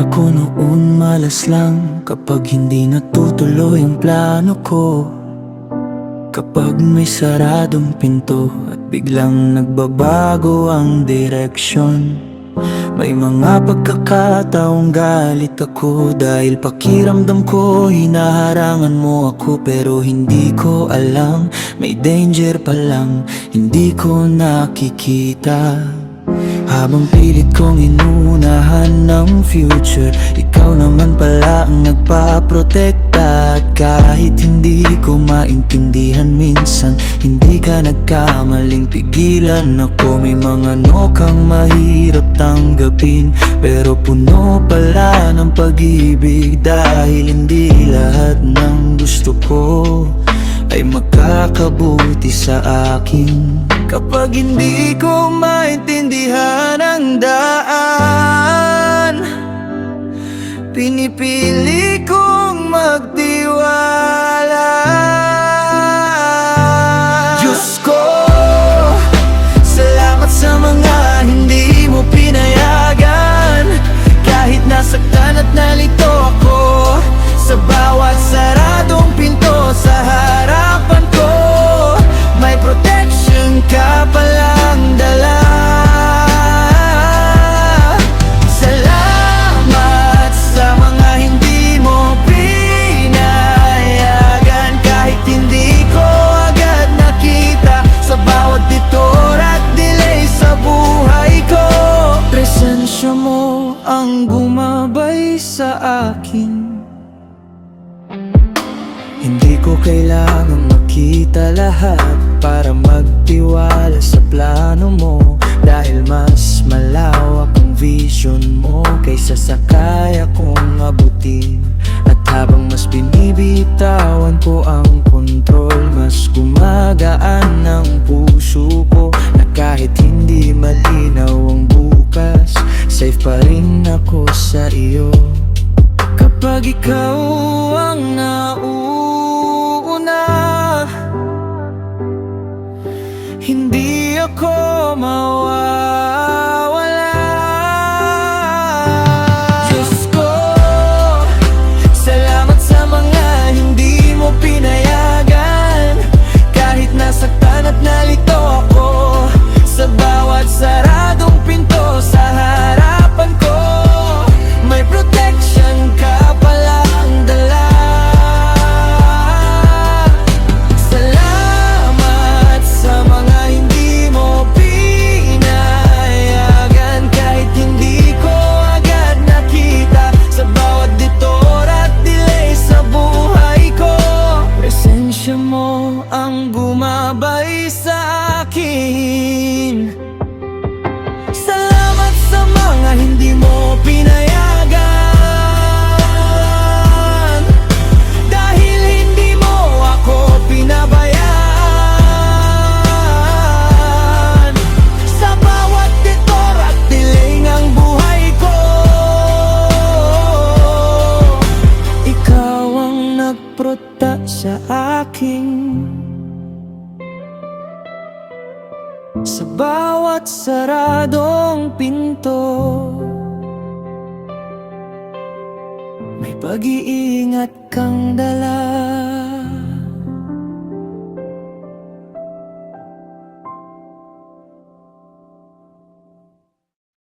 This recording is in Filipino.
Ako noon malas lang kapag hindi natutuloy ang plano ko. Kapag may saradong pinto at biglang nagbabago ang direksyon. May mga pagkakataong galit ako dahil pakiramdam ko hinaharangan mo ako. Pero hindi ko alam, may danger pa lang, hindi ko nakikita. Habang pilit kong inuunahan ng future, ikaw naman pala ang nagpaprotekta. At kahit hindi ko maintindihan minsan, hindi ka nagkamaling pigilan ako. May mga no kang mahirap tanggapin, pero puno pala ng pag-ibig. Dahil hindi lahat ng gusto ko ay makakabuti sa akin. Kapag hindi ko maintindihan ang daan, pinipili kong magtiwala. Diyos ko, salamat sa mga hindi mo pinayagan. Kahit nasaktan at nalito ako, sa bawat saradong pinto sa harapan ko, may protection ka palang dala. Salamat sa mga hindi mo pinayagan. Kahit hindi ko agad nakita, sa bawat detour at delay sa buhay ko, presensya mo ang gumabay sa akin. Hindi ko kailangang makita lahat para magtiwala sa plano mo. Dahil mas malawak ang vision mo kaysa sa kaya kong abutin. At habang mas binibitawan ko ang kontrol, mas gumagaan ang puso ko. Na kahit hindi malinaw ang bukas, safe pa rin ako sa iyo. Kapag ikaw ang nauuna, hindi ako mawawala. Diyos ko, salamat sa mga hindi mo pinayagan. Kahit nasaktan at nalito ako, sa bawat saradong pinto sa harapan ko, may protection ka palang dala. Salamat sa mga hindi mo pinayagan. Kahit hindi ko agad nakita, sa bawat detour at delay sa buhay ko, presensya mo ang gumabay sa akin. Salamat sa mga hindi mo pinayagan. Dahil hindi mo ako pinabayaan, sa bawat detour at delay ng buhay ko, ikaw ang nagprota sa akin. Sa bawat saradong pinto, may pag-iingat kang dala.